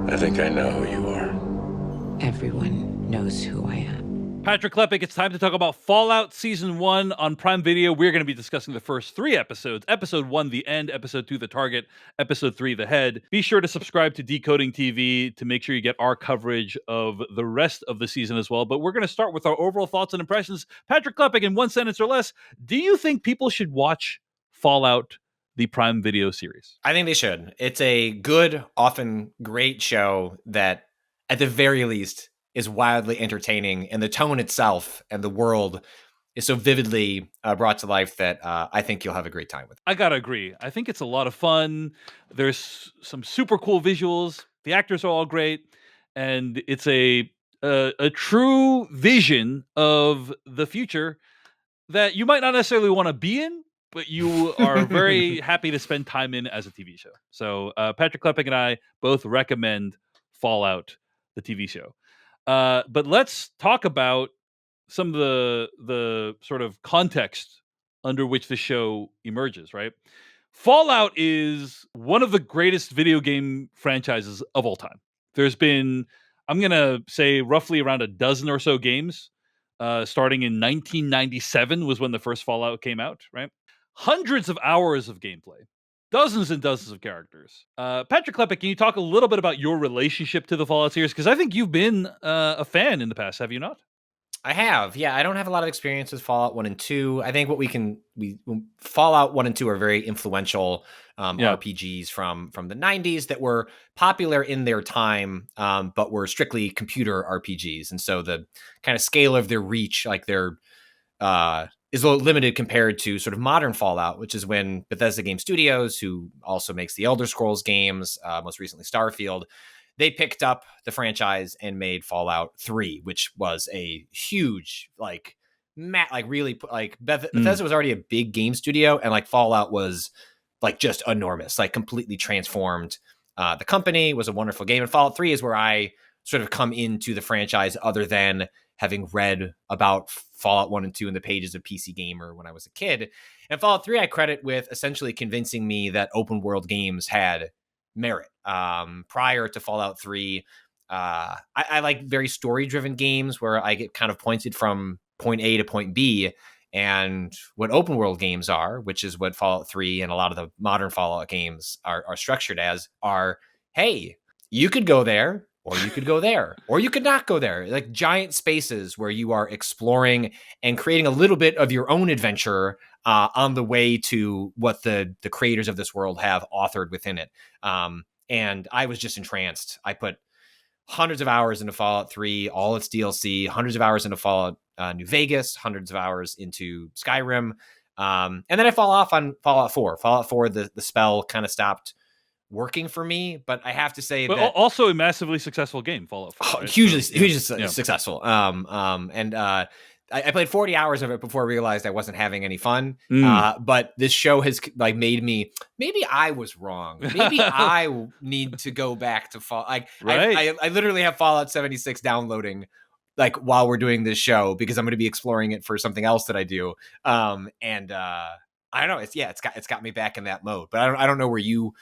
I think I know who you are. Everyone knows who I am. Patrick Klepek, it's time to talk about Fallout Season 1 on Prime Video. We're going to be discussing the first 3 episodes. Episode 1, The End. Episode 2, The Target. Episode 3, The Head. Be sure to subscribe to Decoding TV to make sure you get our coverage of the rest of the season as well. But we're going to start with our overall thoughts and impressions. Patrick Klepek, in one sentence or less, do you think people should watch Fallout, the Prime Video series? I think they should. It's a good, often great show that, at the very least, is wildly entertaining, and the tone itself and the world is so vividly brought to life that I think you'll have a great time with it. I gotta agree. I think it's a lot of fun. There's some super cool visuals. The actors are all great, and it's a true vision of the future that you might not necessarily want to be in, but you are very happy to spend time in as a TV show. So Patrick Klepek and I both recommend Fallout, the TV show. But let's talk about some of the sort of context under which the show emerges, right? Fallout is one of the greatest video game franchises of all time. There's been, I'm going to say, roughly around a dozen or so games. Starting in 1997 was when the first Fallout came out, right? Hundreds of hours of gameplay. Dozens and dozens of characters. Patrick Klepek, can you talk a little bit about your relationship to the Fallout series? Because I think you've been a fan in the past, have you not? I have. Yeah, I don't have a lot of experience with Fallout 1 and 2. I think Fallout 1 and 2 are very influential RPGs from the 90s that were popular in their time, but were strictly computer RPGs. And so the kind of scale of their reach, like their is a little limited compared to sort of modern Fallout, which is when Bethesda Game Studios, who also makes the Elder Scrolls games, most recently Starfield, they picked up the franchise and made Fallout 3, which was a huge, Bethesda was already a big game studio, and like Fallout was like just enormous, like completely transformed the company. Was a wonderful game. And Fallout 3 is where I sort of come into the franchise, other than having read about Fallout 1 and 2 in the pages of PC Gamer when I was a kid. And Fallout 3 I credit with essentially convincing me that open world games had merit. Prior to Fallout 3, I like very story-driven games where I get kind of pointed from point A to point B. And what open world games are, which is what Fallout 3 and a lot of the modern Fallout games are structured as, are, hey, you could go there, or you could go there, or you could not go there. Like giant spaces where you are exploring and creating a little bit of your own adventure on the way to what the creators of this world have authored within it. And I was just entranced. I put hundreds of hours into Fallout 3, all its DLC, hundreds of hours into Fallout New Vegas, hundreds of hours into Skyrim. And then I fall off on Fallout 4. Fallout 4, the spell kind of stopped working for me, but I have to say But that also a massively successful game, Fallout 4. Right? hugely So, successful. I played 40 hours of it before I realized I wasn't having any fun. But this show has like made me, maybe I was wrong. Maybe I need to go back to Fallout. Like, right. I literally have Fallout 76 downloading like while we're doing this show, because I'm going to be exploring it for something else that I do. I don't know. It's got me back in that mode, but I don't know where you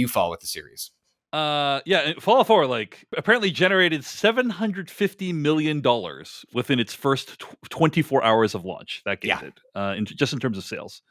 fall with the series. Fallout 4 like apparently generated $750 million within its first 24 hours of launch. That game did, just in terms of sales.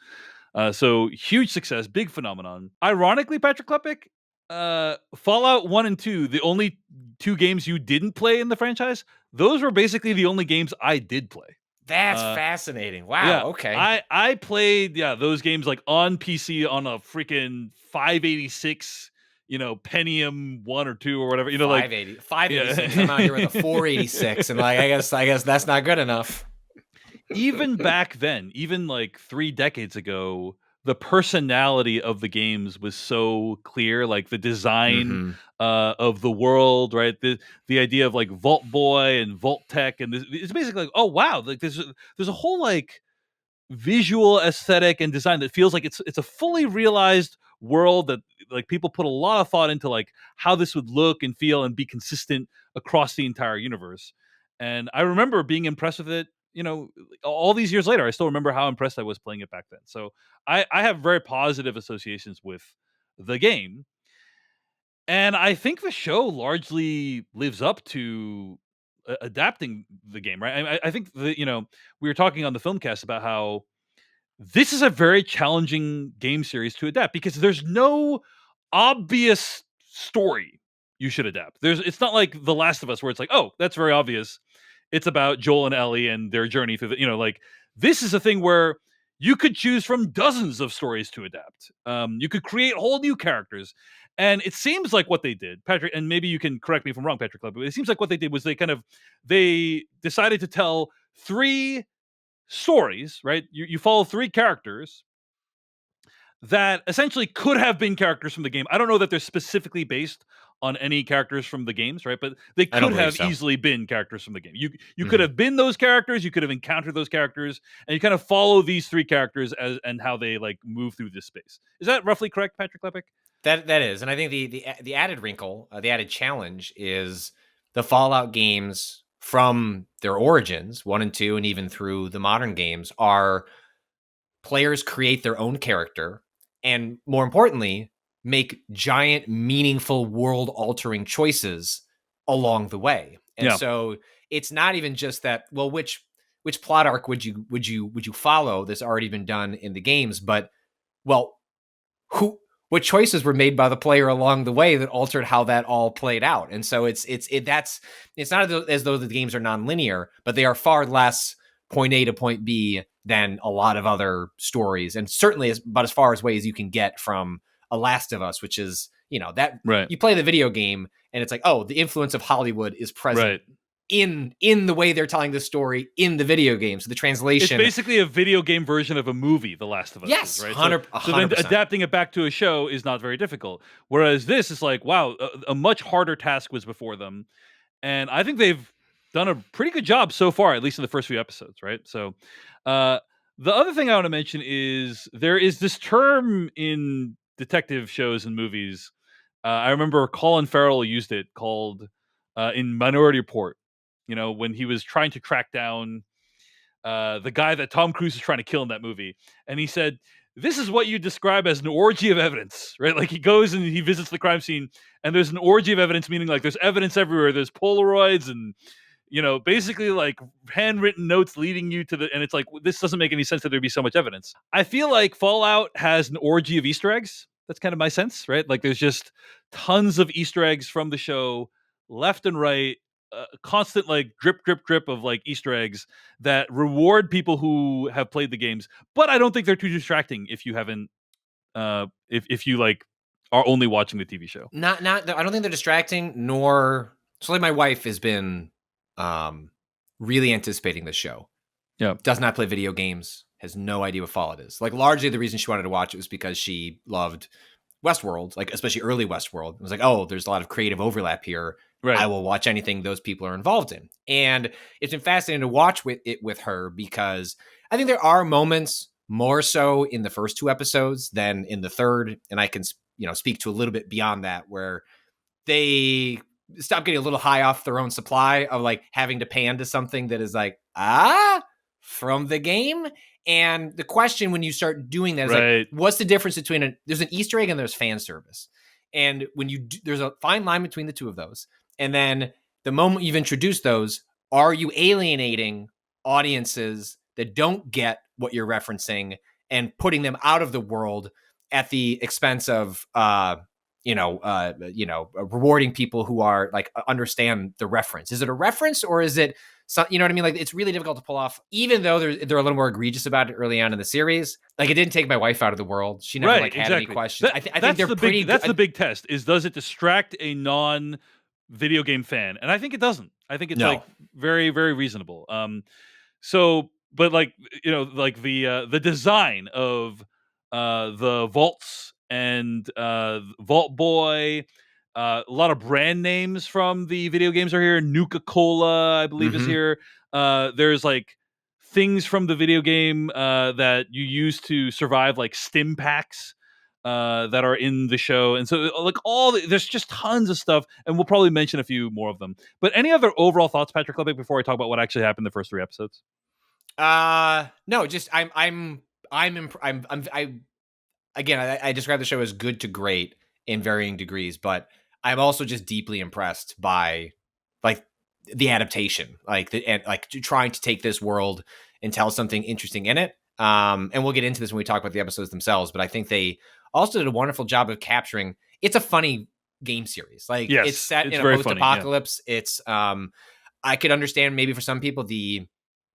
So huge success, big phenomenon. Ironically, Patrick Klepek, Fallout 1 and 2, the only 2 games you didn't play in the franchise, those were basically the only games I did play. That's fascinating. Wow. Yeah, okay. I played those games like on PC on a freaking 586, Pentium 1 or 2 or whatever, 586. Yeah. I'm out here with a 486, and like I guess that's not good enough. Even back then, even like 3 decades ago, the personality of the games was so clear, like the design of the world, right? The idea of like Vault Boy and Vault Tech, and it's basically like, oh wow, like there's a whole like visual aesthetic and design that feels like it's a fully realized world that like people put a lot of thought into like how this would look and feel and be consistent across the entire universe. And I remember being impressed with it, all these years later. I still remember how impressed I was playing it back then. So I have very positive associations with the game. And I think the show largely lives up to adapting the game, right? I think that, we were talking on the filmcast about how this is a very challenging game series to adapt because there's no obvious story you should adapt. It's not like The Last of Us where it's like, oh, that's very obvious. It's about Joel and Ellie and their journey through like this is a thing where you could choose from dozens of stories to adapt. You could create whole new characters. And it seems like what they did, Patrick, and maybe you can correct me if I'm wrong, Patrick, but it seems like what they did was they decided to tell three stories, right? You follow three characters that essentially could have been characters from the game. I don't know that they're specifically based on any characters from the games, right? But they I don't could believe have so. easily been characters from the game. You could have been those characters, you could have encountered those characters, and you kind of follow these three characters and how they like move through this space. Is that roughly correct, Patrick Lepic? That is, and I think the added wrinkle, the added challenge is the Fallout games from their origins, 1 and 2, and even through the modern games, are players create their own character, and more importantly, make giant, meaningful, world-altering choices along the way. And Yeah. so it's not even just that. Well, which plot arc would you follow that's already been done in the games? But well, what choices were made by the player along the way that altered how that all played out. And so it's not as though the games are non-linear, but they are far less point A to point B than a lot of other stories, and certainly about as far away as you can get from A Last of Us, which is that Right. you play the video game and it's like, oh, the influence of Hollywood is present. Right. In the way they're telling the story in the video game. So the translation, it's basically a video game version of a movie, The Last of Us. Yes, is, right? 100%. So then adapting it back to a show is not very difficult. Whereas this is like, wow, a much harder task was before them. And I think they've done a pretty good job so far, at least in the first few episodes, right? So the other thing I want to mention is there is this term in detective shows and movies. I remember Colin Farrell used it called in Minority Report, when he was trying to track down the guy that Tom Cruise is trying to kill in that movie. And he said, this is what you describe as an orgy of evidence, right? Like he goes and he visits the crime scene and there's an orgy of evidence, meaning like there's evidence everywhere. There's Polaroids and, basically like handwritten notes leading you to and it's like, this doesn't make any sense that there'd be so much evidence. I feel like Fallout has an orgy of Easter eggs. That's kind of my sense, right? Like there's just tons of Easter eggs from the show left and right, constant like drip drip drip of like Easter eggs that reward people who have played the games, but I don't think they're too distracting if you haven't if you like are only watching the TV show. Not I don't think they're distracting, nor so like my wife has been really anticipating this show. Yeah. Does not play video games, has no idea what Fallout is. Like largely the reason she wanted to watch it was because she loved Westworld, like especially early Westworld. It was like, oh, there's a lot of creative overlap here. Right. I will watch anything those people are involved in. And it's been fascinating to watch with her because I think there are moments more so in the first 2 episodes than in the third. And I can, speak to a little bit beyond that where they stop getting a little high off their own supply of like having to pan to something that is like, from the game. And the question when you start doing that is like, what's the difference between there's an Easter egg and there's fan service. And when there's a fine line between the two of those. And then the moment you've introduced those, are you alienating audiences that don't get what you're referencing and putting them out of the world at the expense of, rewarding people who are like understand the reference? Is it a reference or is it, you know what I mean? Like it's really difficult to pull off, even though they're a little more egregious about it early on in the series. Like it didn't take my wife out of the world. She never had any questions. I think they're pretty. That's the big test is, does it distract a non video game fan? And I think it doesn't. I think it's like very, very reasonable. But like, like the design of the vaults and Vault Boy, a lot of brand names from the video games are here. Nuka-Cola, I believe, is here. There's like things from the video game that you use to survive, like stim packs that are in the show. And so like there's just tons of stuff, and we'll probably mention a few more of them. But any other overall thoughts, Patrick Levick, before I talk about what actually happened in the first 3 episodes? No, just again, I describe the show as good to great in varying degrees, but I'm also just deeply impressed by like the adaptation, and trying to take this world and tell something interesting in it. And we'll get into this when we talk about the episodes themselves, but I think they also did a wonderful job of capturing. It's a funny game series. Like Yes, it's set it's in a very funny, yeah. post-apocalypse. It's I could understand maybe for some people the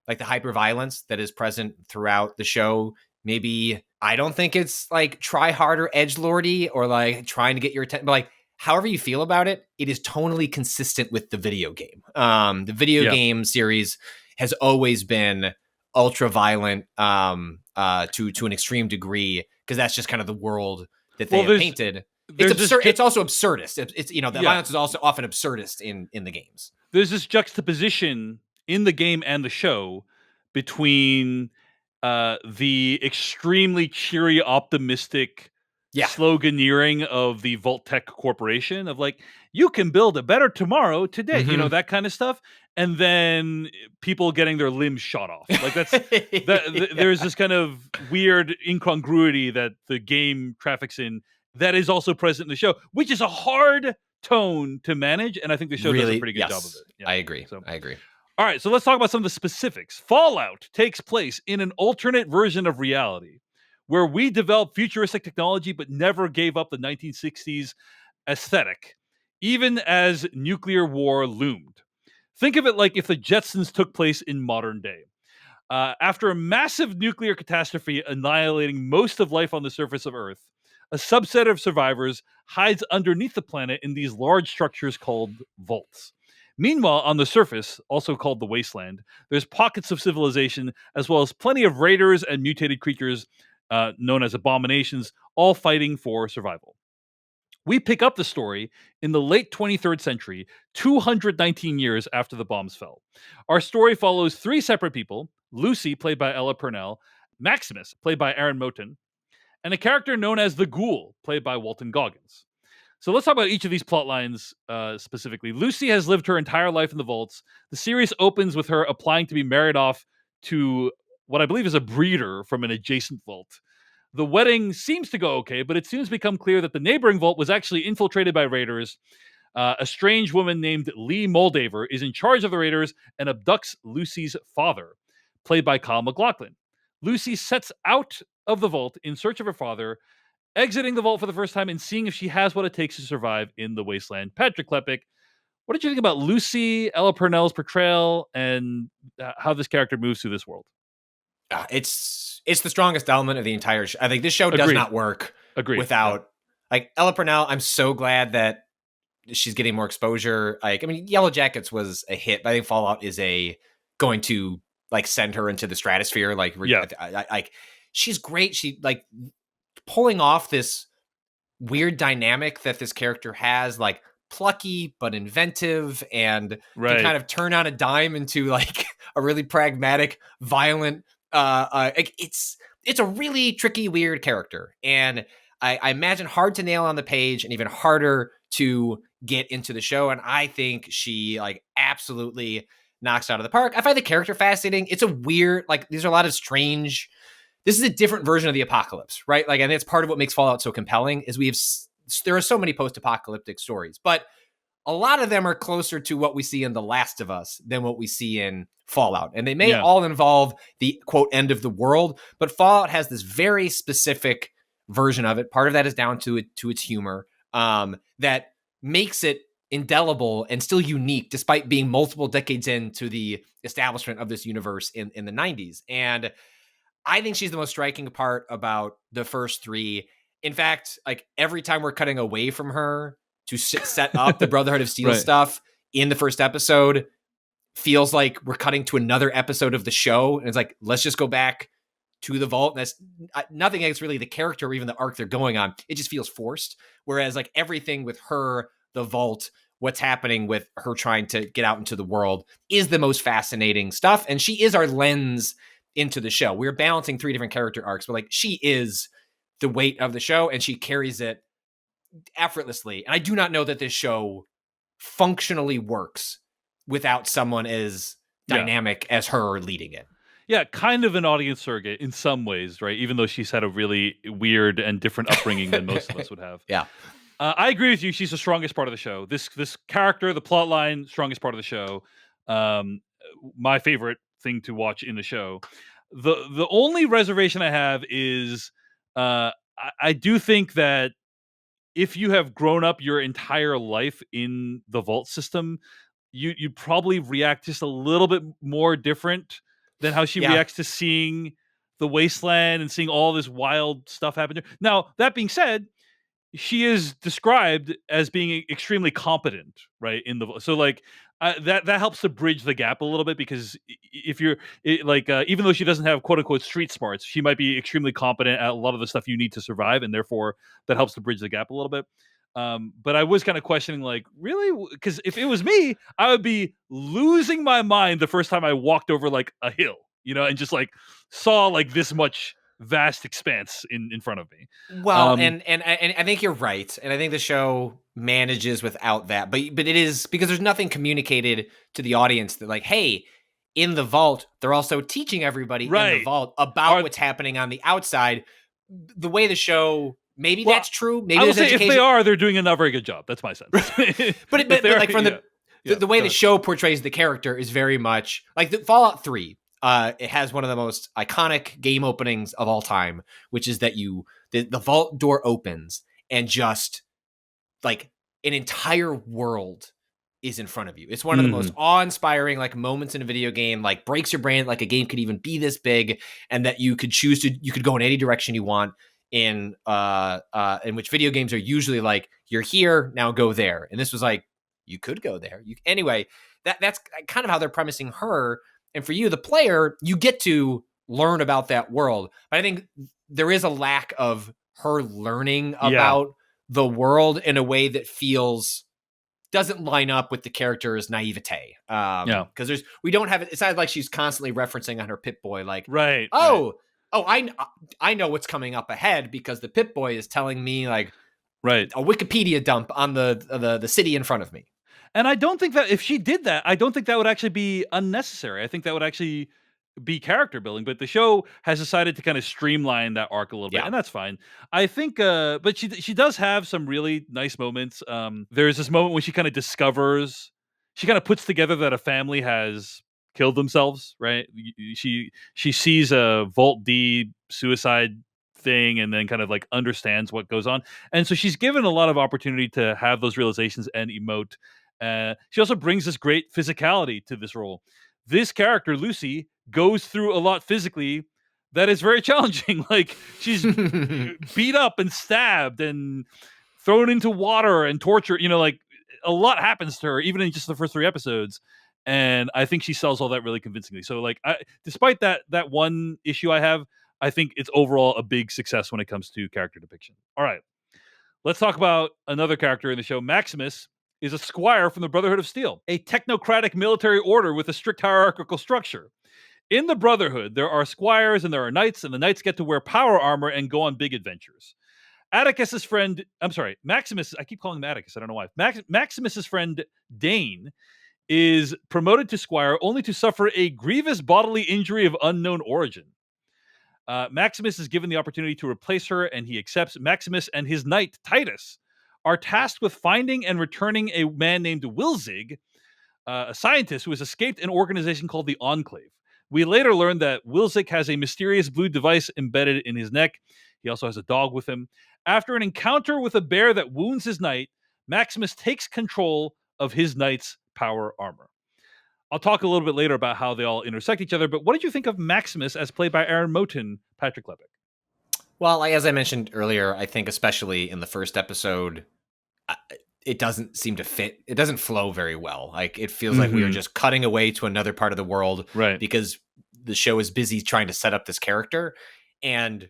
hyper violence that is present throughout the show. Maybe I don't think it's like try harder edgelordy or like trying to get your attention, but like however you feel about it, it is tonally consistent with the video game. The video game series has always been ultra violent to an extreme degree, because that's just kind of the world that they have painted. It's absurd. It's also absurdist. It's the violence is also often absurdist in the games. There's this juxtaposition in the game and the show between the extremely cheery, optimistic sloganeering of the Vault-Tec Corporation of like, you can build a better tomorrow today, that kind of stuff. And then people getting their limbs shot off. Like there's this kind of weird incongruity that the game traffics in that is also present in the show, which is a hard tone to manage. And I think the show does a pretty good job of it. Yeah. I agree. All right, so let's talk about some of the specifics. Fallout takes place in an alternate version of reality where we developed futuristic technology but never gave up the 1960s aesthetic, even as nuclear war loomed. Think of it like if the Jetsons took place in modern day. After a massive nuclear catastrophe annihilating most of life on the surface of Earth, a subset of survivors hides underneath the planet in these large structures called vaults. Meanwhile, on the surface, also called the Wasteland, there's pockets of civilization, as well as plenty of raiders and mutated creatures known as abominations, all fighting for survival. We pick up the story in the late 23rd century, 219 years after the bombs fell. Our story follows three separate people: Lucy, played by Ella Purnell, Maximus, played by Aaron Moten, and a character known as the Ghoul, played by Walton Goggins. So let's talk about each of these plot lines specifically. Lucy has lived her entire life in the vaults. The series opens with her applying to be married off to what I believe is a breeder from an adjacent vault. The wedding seems to go okay, but it soon become clear that the neighboring vault was actually infiltrated by raiders. A strange woman named Lee Moldaver is in charge of the raiders and abducts Lucy's father, played by Kyle MacLachlan. Lucy sets out of the vault in search of her father, exiting the vault for the first time and seeing if she has what it takes to survive in the wasteland. Patrick Klepek, what did you think about Lucy, Ella Purnell's portrayal, and how this character moves through this world? It's the strongest element of the entire show. I think this show does not work without like Ella Purnell. I'm so glad that she's getting more exposure. Like, I mean, Yellow Jackets was a hit, but I think Fallout is going to like send her into the stratosphere. Like, she's great. She like pulling off this weird dynamic that this character has, like plucky but inventive, and can kind of turn on a dime into like a really pragmatic, violent. It's a really tricky, weird character, and I imagine hard to nail on the page, and even harder to get into the show. And I think she like absolutely knocks it out of the park. I find the character fascinating. It's a weird, like these are a lot of strange. This is a different version of the apocalypse, right? Like, and it's part of what makes Fallout so compelling is there are so many post-apocalyptic stories, but a lot of them are closer to what we see in The Last of Us than what we see in Fallout. And they may all involve the quote end of the world, but Fallout has this very specific version of it. Part of that is down to its humor that makes it indelible and still unique, despite being multiple decades into the establishment of this universe in the 90s. And I think she's the most striking part about the first three. In fact, like every time we're cutting away from her to set up the Brotherhood of Steel stuff in the first episode, feels like we're cutting to another episode of the show. And it's like, let's just go back to the vault. And that's nothing against really the character or even the arc they're going on. It just feels forced. Whereas like everything with her, the vault, what's happening with her trying to get out into the world is the most fascinating stuff. And she is our lens into the show. We're balancing three different character arcs, but like she is the weight of the show and she carries it effortlessly. And I do not know that this show functionally works without someone as dynamic as her leading it. Yeah, kind of an audience surrogate in some ways, right? Even though she's had a really weird and different upbringing than most of us would have. Yeah. I agree with you. She's the strongest part of the show. This character, the plot line, strongest part of the show. Um, my favorite thing to watch in the show. The only reservation I have is I do think that if you have grown up your entire life in the vault system, you probably react just a little bit more different than how she Yeah. reacts to seeing the wasteland and seeing all this wild stuff happen there. Now, that being said, she is described as being extremely competent, right? So like that helps to bridge the gap a little bit because if you're even though she doesn't have quote unquote street smarts, she might be extremely competent at a lot of the stuff you need to survive, and therefore that helps to bridge the gap a little bit. But I was kind of questioning, like, really? Because if it was me, I would be losing my mind the first time I walked over like a hill, and just like saw like this much vast expanse in front of me. Well, and I think you're right, and I think the show manages without that. But it is because there's nothing communicated to the audience that like, hey, in the vault, they're also teaching everybody in the Right. vault about what's happening on the outside. The way the show, maybe that's true. Maybe I will there's say education. if they are, they're doing a not very good job. That's my sense. but like from the way the show portrays the character is very much like the Fallout 3. It has one of the most iconic game openings of all time, which is that the vault door opens and just like an entire world is in front of you. It's one of the most awe-inspiring like moments in a video game, like breaks your brain like a game could even be this big, and that you could go in any direction you want in which video games are usually like, you're here, now go there. And this was like, you could go there. Anyway, that's kind of how they're premising her. And for you, the player, you get to learn about that world. But I think there is a lack of her learning about the world in a way that doesn't line up with the character's naivete. Because we don't have it. It's not like she's constantly referencing on her Pip-Boy, like, right. I know what's coming up ahead because the Pip-Boy is telling me like, right, a Wikipedia dump on the city in front of me. And I don't think that if she did that, I don't think that would actually be unnecessary. I think that would actually be character building, but the show has decided to kind of streamline that arc a little bit, and that's fine. I think, but she does have some really nice moments. There's this moment when she kind of puts together that a family has killed themselves, right? She sees a Vault D suicide thing and then kind of like understands what goes on, and so she's given a lot of opportunity to have those realizations and emote. She also brings this great physicality to this role. This character, Lucy, goes through a lot physically that is very challenging. Like, she's beat up and stabbed and thrown into water and tortured. Like, a lot happens to her, even in just the first 3 episodes. And I think she sells all that really convincingly. So, like, despite that one issue I have, I think it's overall a big success when it comes to character depiction. All right. Let's talk about another character in the show. Maximus is a squire from the Brotherhood of Steel, a technocratic military order with a strict hierarchical structure. In the Brotherhood, there are squires and there are knights, and the knights get to wear power armor and go on big adventures. Maximus, I keep calling him Atticus, I don't know why. Maximus's friend, Dane, is promoted to squire only to suffer a grievous bodily injury of unknown origin. Maximus is given the opportunity to replace her, and he accepts. Maximus and his knight, Titus, are tasked with finding and returning a man named Wilzig, a scientist who has escaped an organization called the Enclave. We later learn that Wilzig has a mysterious blue device embedded in his neck. He also has a dog with him. After an encounter with a bear that wounds his knight, Maximus takes control of his knight's power armor. I'll talk a little bit later about how they all intersect each other, but what did you think of Maximus as played by Aaron Moten, Patrick Levick? Well, as I mentioned earlier, I think especially in the first episode, it doesn't seem to fit. It doesn't flow very well. Like, it feels like we are just cutting away to another part of the world, right? Because the show is busy trying to set up this character, and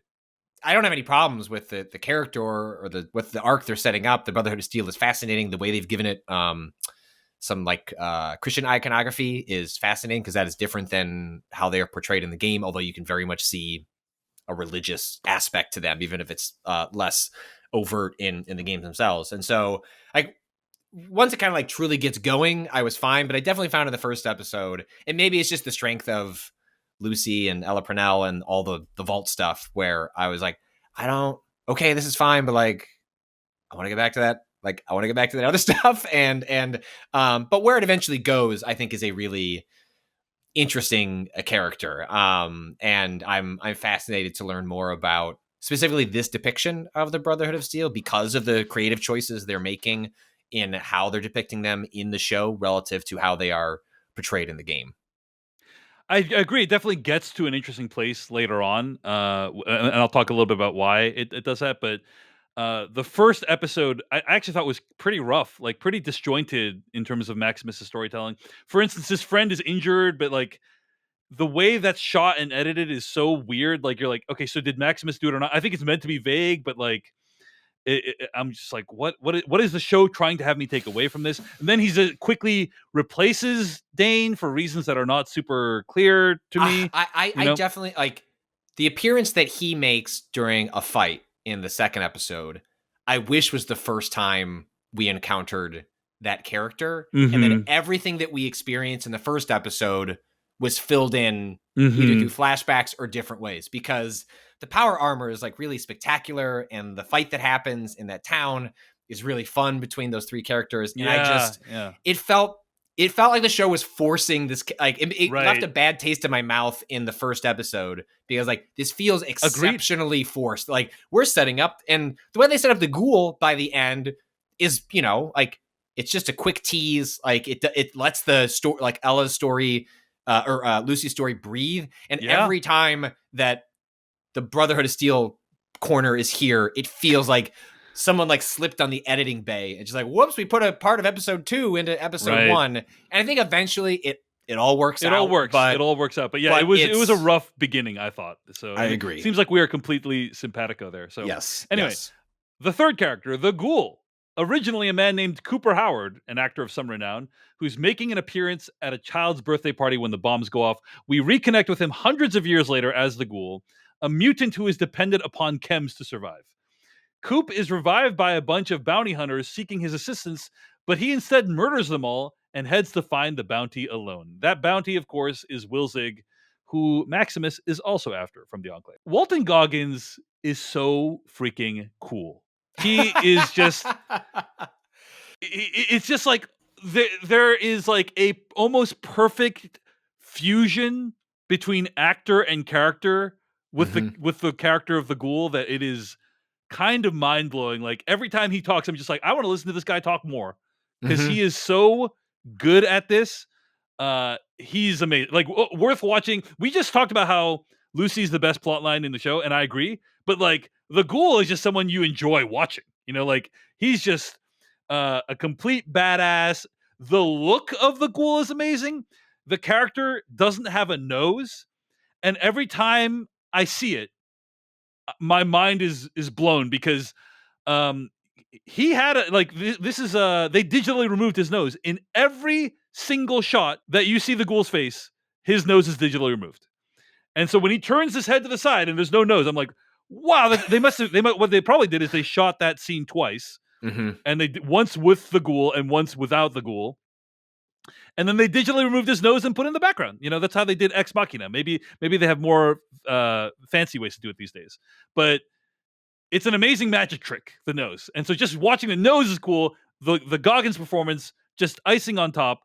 I don't have any problems with the character or with the arc they're setting up. The Brotherhood of Steel is fascinating. The way they've given it some like Christian iconography is fascinating because that is different than how they are portrayed in the game. Although you can very much see a religious aspect to them, even if it's less overt in the games themselves. And so, like, once it kind of like truly gets going, I was fine. But I definitely found in the first episode, and maybe it's just the strength of Lucy and Ella Purnell and all the vault stuff, where I was like, this is fine, but like, I want to get back to that. Like, I want to get back to that other stuff. But where it eventually goes, I think, is a really interesting character. And I'm fascinated to learn more about specifically this depiction of the Brotherhood of Steel because of the creative choices they're making in how they're depicting them in the show relative to how they are portrayed in the game. I agree. It definitely gets to an interesting place later on, and I'll talk a little bit about why it does that. But the first episode, I actually thought was pretty rough, like pretty disjointed in terms of Maximus' storytelling. For instance, his friend is injured, but like the way that's shot and edited is so weird. Like you're like, okay, so did Maximus do it or not? I think it's meant to be vague, but like I'm just like, what is the show trying to have me take away from this? And then he's quickly replaces Dane for reasons that are not super clear to me. I definitely like the appearance that he makes during a fight in the second episode. I wish was the first time we encountered that character, and then everything that we experienced in the first episode was filled in either through flashbacks or different ways, because the power armor is like really spectacular, and the fight that happens in that town is really fun between those three characters. And it felt like the show was forcing this, like it left a bad taste in my mouth in the first episode, because like this feels exceptionally forced. Like we're setting up, and the way they set up the Ghoul by the end is, like it's just a quick tease. Like it lets the story, like Ella's story or Lucy's story, breathe. And every time that the Brotherhood of Steel corner is here, it feels like someone like slipped on the editing bay and just like, whoops, we put a part of episode 2 into episode 1. And I think eventually it all works out. It all works out. But yeah, it was a rough beginning, I thought. So I agree. Seems like we are completely simpatico there. So yes. Anyway, the third character, the Ghoul. Originally a man named Cooper Howard, an actor of some renown, who's making an appearance at a child's birthday party when the bombs go off. We reconnect with him hundreds of years later as the Ghoul, a mutant who is dependent upon chems to survive. Coop is revived by a bunch of bounty hunters seeking his assistance, but he instead murders them all and heads to find the bounty alone. That bounty, of course, is Wilzig, who Maximus is also after from the Enclave. Walton Goggins is so freaking cool. He is just... it's just like there is like a almost perfect fusion between actor and character with the character of the Ghoul that it is kind of mind-blowing. Like every time he talks, I'm just like, I want to listen to this guy talk more, because he is so good at this. He's amazing, like worth watching. We just talked about how Lucy's the best plotline in the show, and I agree, but like the Ghoul is just someone you enjoy watching, like he's just a complete badass. The look of the Ghoul is amazing. The character doesn't have a nose, and every time I see it, my mind is blown, because he had this is they digitally removed his nose. In every single shot that you see the Ghoul's face, his nose is digitally removed. And so when he turns his head to the side and there's no nose, I'm like, wow, what they probably did is they shot that scene twice. And they once with the Ghoul and once without the Ghoul. And then they digitally removed his nose and put it in the background. That's how they did Ex Machina. Maybe they have more fancy ways to do it these days. But it's an amazing magic trick, the nose. And so just watching the nose is cool. The Goggins performance, just icing on top,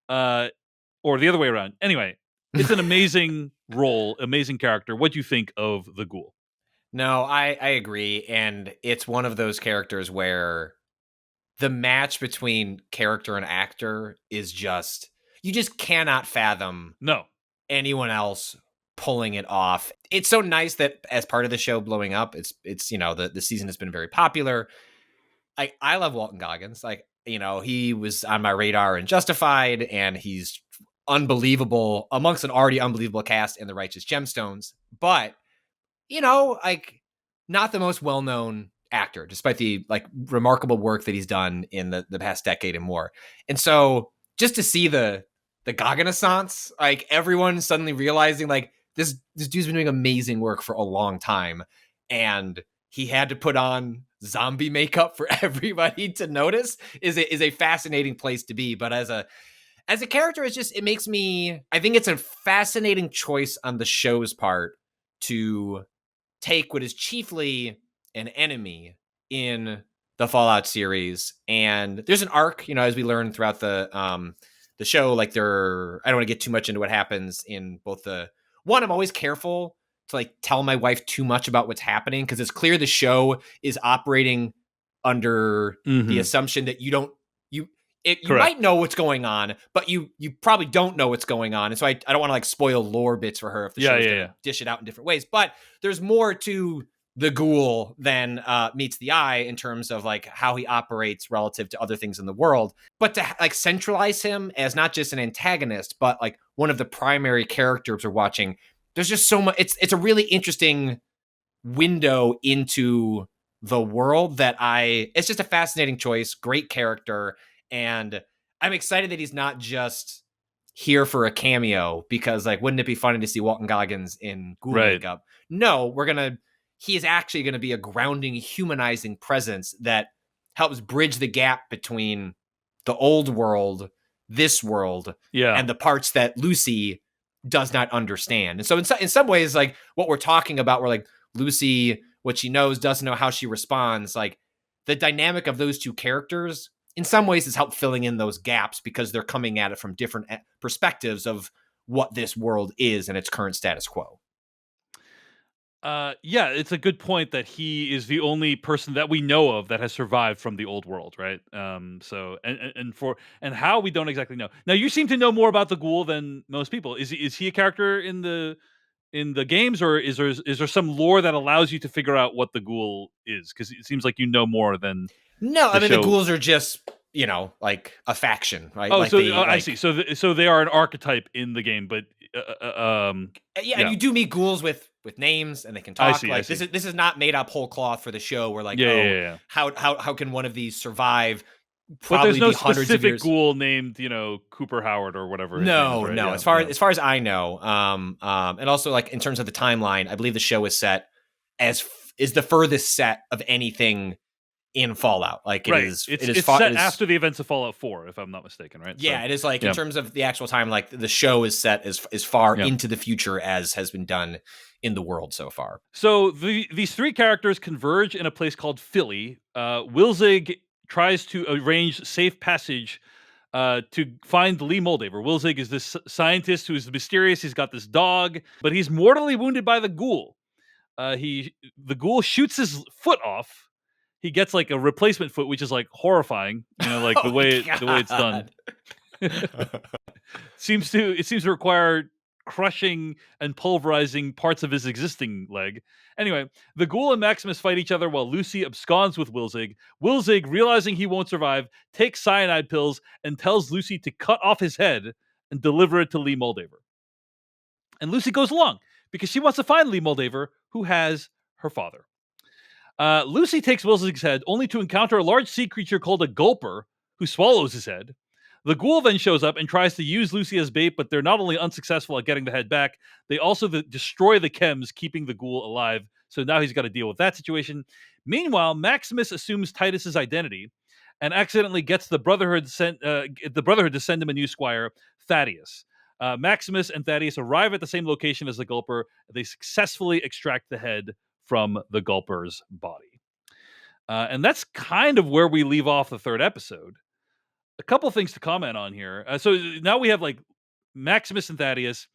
or the other way around. Anyway, it's an amazing role, amazing character. What do you think of the Ghoul? No, I agree. And it's one of those characters where the match between character and actor is just, you just cannot fathom anyone else pulling it off. It's so nice that as part of the show blowing up, it's the season has been very popular. I love Walton Goggins. He was on my radar in Justified, and he's unbelievable amongst an already unbelievable cast in The Righteous Gemstones. But, not the most well-known actor, despite the remarkable work that he's done in the past decade and more. And so just to see the Gogginaissance, everyone suddenly realizing this dude's been doing amazing work for a long time, and he had to put on zombie makeup for everybody to notice is a fascinating place to be. But as a character, it makes me, I think it's a fascinating choice on the show's part to take what is chiefly an enemy in the Fallout series. And there's an arc, as we learn throughout the show, like I don't want to get too much into what happens in both I'm always careful to like tell my wife too much about what's happening, because it's clear the show is operating under the assumption that you might know what's going on, but you probably don't know what's going on. And so I don't want to like spoil lore bits for her if the show's going to dish it out in different ways. But there's more to the Ghoul than meets the eye in terms of like how he operates relative to other things in the world. But to like centralize him as not just an antagonist, but like one of the primary characters we're watching, there's just so much. It's a really interesting window into the world it's just a fascinating choice, great character. And I'm excited that he's not just here for a cameo, because like, wouldn't it be funny to see Walton Goggins in Ghoul makeup? No, he is actually going to be a grounding, humanizing presence that helps bridge the gap between the old world, this world, and the parts that Lucy does not understand. And so in some ways, like what we're talking about, where like Lucy, what she knows, doesn't know how she responds, like the dynamic of those two characters in some ways has helped filling in those gaps, because they're coming at it from different perspectives of what this world is and its current status quo. Yeah, it's a good point that he is the only person that we know of that has survived from the old world, right? So and how, we don't exactly know. Now, you seem to know more about the Ghoul than most people. Is he a character in the games, or is there some lore that allows you to figure out what the Ghoul is? Because it seems like you know more than No, I mean, the Ghouls are just, like a faction, right? Oh, like so I see. So they are an archetype in the game, but and you do meet Ghouls with names, and they can talk. This is not made up whole cloth for the show. Where like, how can one of these survive? Probably but there's no be hundreds of years. Ghoul named Cooper Howard or whatever. No, right? no. As far as I know, and also like in terms of the timeline, I believe the show is set is the furthest set of anything in Fallout. Like it's set after the events of Fallout 4, if I'm not mistaken, right? Yeah, it is like in terms of the actual time, like the show is set as far into the future as has been done in the world so far. So these three characters converge in a place called Philly. Wilzig tries to arrange safe passage to find Lee Moldaver. Wilzig is this scientist who's mysterious. He's got this dog, but he's mortally wounded by the Ghoul. The Ghoul shoots his foot off. He gets like a replacement foot, which is like horrifying. Like the way it's done. It seems to require crushing and pulverizing parts of his existing leg. Anyway, the Ghoul and Maximus fight each other while Lucy absconds with Wilzig. Wilzig, realizing he won't survive, takes cyanide pills and tells Lucy to cut off his head and deliver it to Lee Moldaver. And Lucy goes along because she wants to find Lee Moldaver, who has her father. Lucy takes Wilzig's head, only to encounter a large sea creature called a gulper, who swallows his head. The Ghoul then shows up and tries to use Lucy as bait, but they're not only unsuccessful at getting the head back, they also destroy the chems, keeping the Ghoul alive. So now he's got to deal with that situation. Meanwhile, Maximus assumes Titus's identity and accidentally gets the Brotherhood to send him a new squire, Thaddeus. Maximus and Thaddeus arrive at the same location as the Gulper. They successfully extract the head from the Gulper's body. And that's kind of where we leave off the third episode. A couple things to comment on here. So now we have like Maximus and Thaddeus.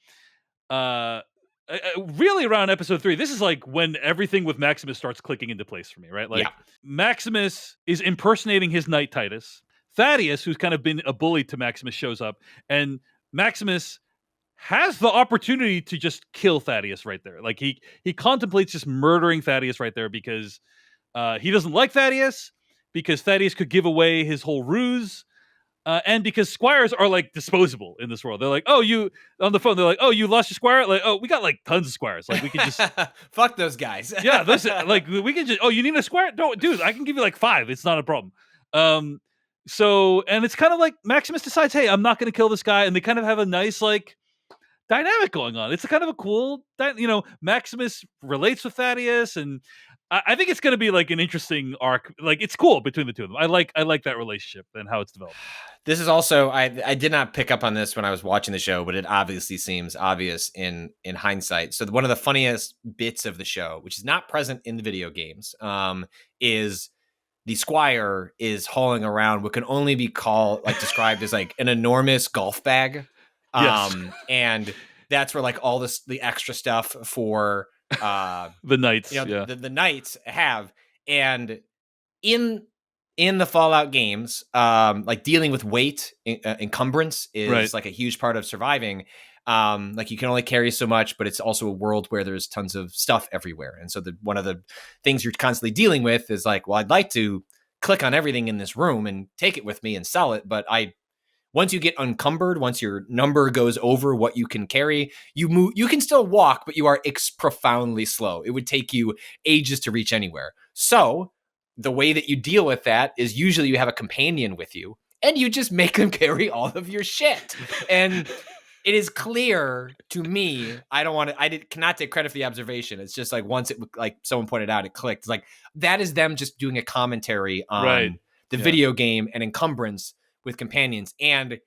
Really around episode 3, this is like when everything with Maximus starts clicking into place for me, right? Like Maximus is impersonating his knight Titus. Thaddeus, who's kind of been a bully to Maximus, shows up, and Maximus has the opportunity to just kill Thaddeus right there. Like he contemplates just murdering Thaddeus right there because he doesn't like Thaddeus, because Thaddeus could give away his whole ruse. And because squires are like disposable in this world. They're like, oh, you on the phone. They're like, oh, you lost your squire. Like, oh, we got like tons of squires. Like we could just fuck those guys. Yeah, like we can just. Oh, you need a squire? Don't, dude. I can give you like 5. It's not a problem. So, and it's kind of like Maximus decides, hey, I'm not going to kill this guy, and they kind of have a nice like dynamic going on. It's a kind of a cool, Maximus relates with Thaddeus, and I think it's going to be like an interesting arc. Like it's cool between the two of them. I like that relationship and how it's developed. This is also, I did not pick up on this when I was watching the show, but it obviously seems obvious in hindsight. So one of the funniest bits of the show, which is not present in the video games, is the squire is hauling around what can only be described as like an enormous golf bag. Yes. And that's where like all the extra stuff for The knights, the knights have. And in the Fallout games, like dealing with weight, encumbrance is like a huge part of surviving. Like you can only carry so much, but it's also a world where there's tons of stuff everywhere. And so one of the things you're constantly dealing with is like, well, I'd like to click on everything in this room and take it with me and sell it. But once you get encumbered, once your number goes over what you can carry, you can still walk, but you are profoundly slow. It would take you ages to reach anywhere. So the way that you deal with that is usually you have a companion with you and you just make them carry all of your shit. And it is clear to me, cannot take credit for the observation. It's just like once like someone pointed out, it clicked. It's like that is them just doing a commentary on the video game and encumbrance with companions. And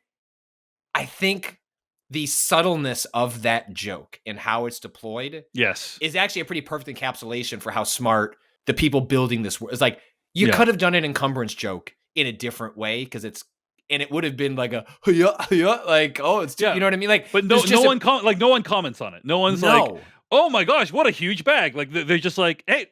I think the subtleness of that joke and how it's deployed is actually a pretty perfect encapsulation for how smart the people building this world. It's like you could have done an encumbrance joke in a different way because it would have been like a like, oh, it's you know what I mean? Like, but no one comments on it. No one's like, oh my gosh, what a huge bag! Like they're just like, hey,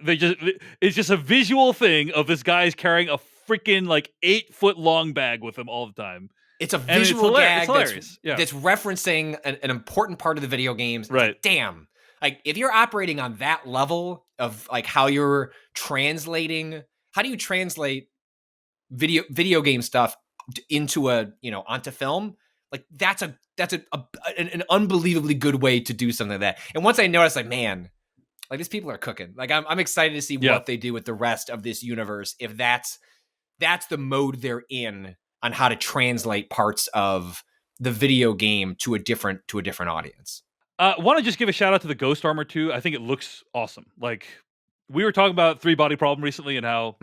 it's just a visual thing of this guy's carrying a freaking like 8-foot long bag with him all the time. It's a visual gag that's referencing an important part of the video games. Right? Like, damn. Like if you're operating on that level of like how you're translating, how do you translate video game stuff into onto film? Like that's an unbelievably good way to do something like that. And once I noticed, like, man, like these people are cooking. Like I'm excited to see what they do with the rest of this universe. If that's the mode they're in on how to translate parts of the video game to a different audience. Want to just give a shout out to the Ghost Armor too. I think it looks awesome. Like we were talking about 3 Body Problem recently and how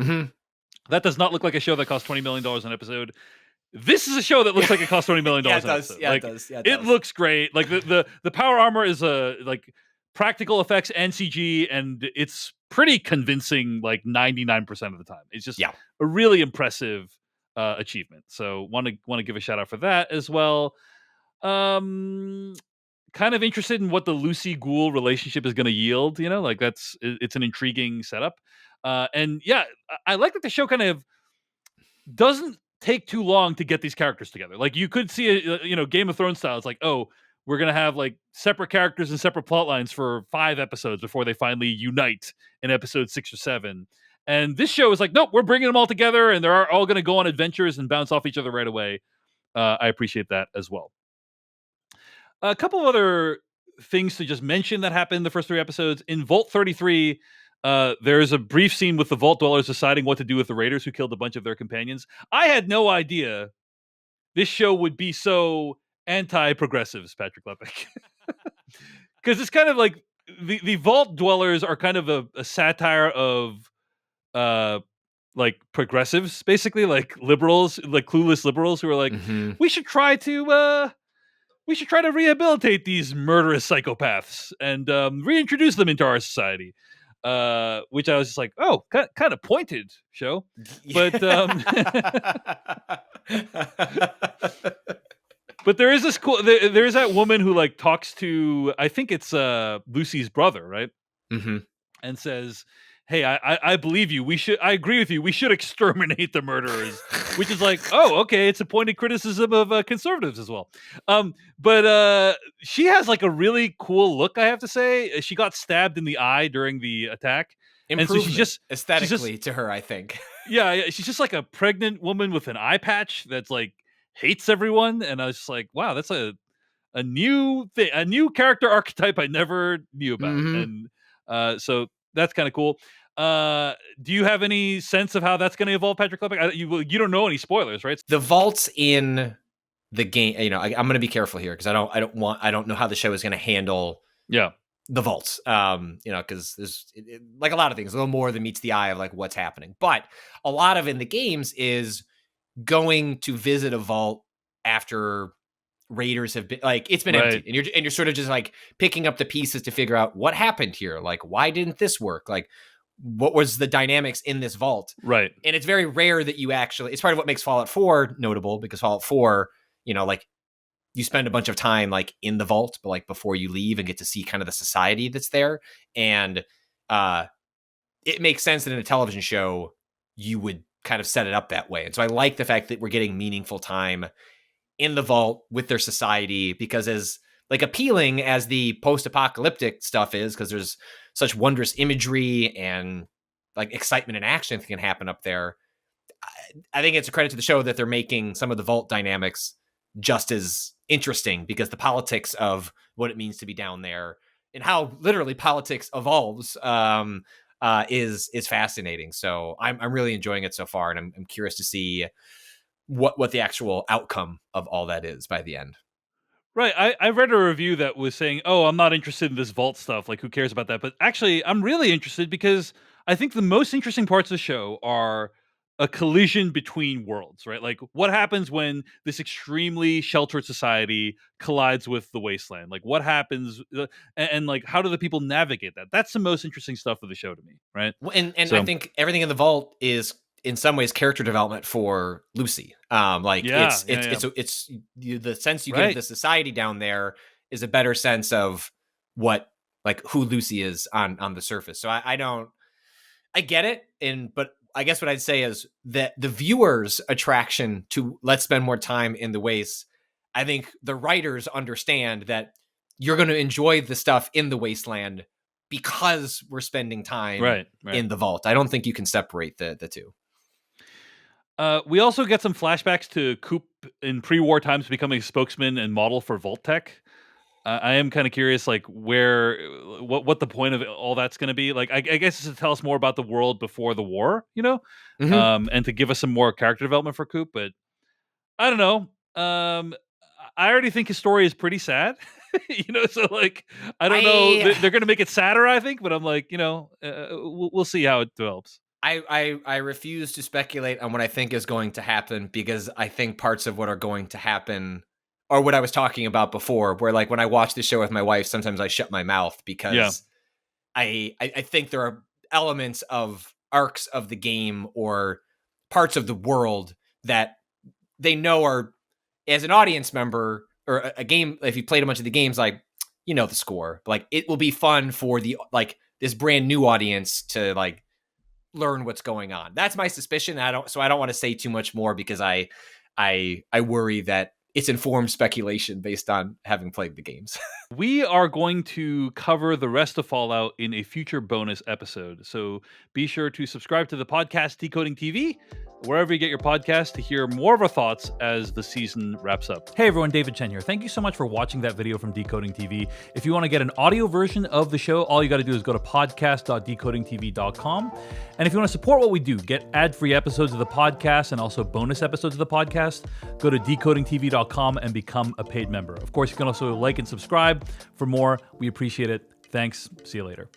that does not look like a show that costs $20 million an episode. This is a show that looks like it costs $20 million an episode. Yeah, like, it does. Yeah, it looks great. Like the power armor is like practical effects and CG, and it's pretty convincing like 99% of the time. It's just a really impressive achievement. So want to give a shout out for that as well. Kind of interested in what the Lucy Ghoul relationship is going to yield. Like it's an intriguing setup. And yeah, I like that the show kind of doesn't take too long to get these characters together. Like you could see a Game of Thrones style. It's like, oh, we're gonna have like separate characters and separate plot lines for 5 episodes before they finally unite in episode 6 or 7. And this show is like, nope, we're bringing them all together, and they're all going to go on adventures and bounce off each other right away. I appreciate that as well. A couple of other things to just mention that happened in the first 3 episodes. In Vault 33, there's a brief scene with the Vault Dwellers deciding what to do with the Raiders who killed a bunch of their companions. I had no idea this show would be so anti-progressives, Patrick Lepic. Because it's kind of like the Vault Dwellers are kind of a satire of like progressives, basically, like liberals, like clueless liberals who are like, we should try to rehabilitate these murderous psychopaths and reintroduce them into our society. Which I was just like, oh, kind of pointed show, but but there is this cool. There's that woman who like talks to, I think it's Lucy's brother, right? And says, hey, I believe you. I agree with you. We should exterminate the murderers, which is like, oh, okay. It's a pointed criticism of conservatives as well. But she has like a really cool look, I have to say. She got stabbed in the eye during the attack. And so she's just aesthetically to her, I think. Yeah. She's just like a pregnant woman with an eye patch that's like hates everyone. And I was just like, wow, that's a new thing, a new character archetype I never knew about. And so that's kind of cool. Do you have any sense of how that's going to evolve, Patrick Lepic? You don't know any spoilers, right? The vaults in the game, I'm going to be careful here because I don't know how the show is going to handle the vaults. Because there's like a lot of things, a little more than meets the eye of like what's happening. But a lot of in the games is going to visit a vault after Raiders have been like, it's been empty, and you're sort of just like picking up the pieces to figure out what happened here. Like, why didn't this work? Like, what was the dynamics in this vault. Right. And it's very rare that you actually, it's part of what makes Fallout 4 notable, because Fallout 4, you know, like you spend a bunch of time like in the vault, but like before you leave and get to see kind of the society that's there. And it makes sense that in a television show, you would kind of set it up that way. And so I like the fact that we're getting meaningful time in the vault with their society, because as like appealing as the post-apocalyptic stuff is, because there's such wondrous imagery and like excitement and action that can happen up there, I think it's a credit to the show that they're making some of the vault dynamics just as interesting, because the politics of what it means to be down there and how literally politics evolves is fascinating. So I'm really enjoying it so far, and I'm curious to see what the actual outcome of all that is by the end. Right. I read a review that was saying, "Oh, I'm not interested in this vault stuff. Like, who cares about that?" But actually, I'm really interested, because I think the most interesting parts of the show are a collision between worlds, right? Like, what happens when this extremely sheltered society collides with the wasteland? Like, what happens, and like, how do the people navigate that? That's the most interesting stuff of the show to me, right? Well, and So, I think everything in the vault is in some ways character development for Lucy. Like yeah, it's the sense you get right. of the society down there is a better sense of what, like, who Lucy is on the surface. So I get it. But I guess what I'd say is that the viewer's attraction to let's spend more time in the waste, I think the writers understand that you're going to enjoy the stuff in the wasteland because we're spending time Right. in the vault. I don't think you can separate the two. We also get some flashbacks to Coop in pre-war times becoming a spokesman and model for Vault Tech. I am kind of curious, like, what the point of all that's going to be. Like, I guess it's to tell us more about the world before the war, you know, and to give us some more character development for Coop. But I don't know. I already think his story is pretty sad, you know. So like, I don't know. They're going to make it sadder, I think. But I'm like, you know, we'll see how it develops. I refuse to speculate on what I think is going to happen, because I think parts of what are going to happen are what I was talking about before, where like when I watch the show with my wife, sometimes I shut my mouth, because I think there are elements of arcs of the game or parts of the world that they know are, as an audience member or a game, if you played a bunch of the games, like, you know, the score, like it will be fun for the, like, this brand new audience to like learn what's going on. That's my suspicion. I don't want to say too much more, because I worry that it's informed speculation based on having played the games. We are going to cover the rest of Fallout in a future bonus episode. So be sure to subscribe to the podcast Decoding TV, wherever you get your podcast, to hear more of our thoughts as the season wraps up. Hey everyone, David Chen here. Thank you so much for watching that video from Decoding TV. If you want to get an audio version of the show, all you got to do is go to podcast.decodingtv.com. And if you want to support what we do, get ad-free episodes of the podcast and also bonus episodes of the podcast, go to decodingtv.com and become a paid member. Of course, you can also like and subscribe for more. We appreciate it. Thanks. See you later.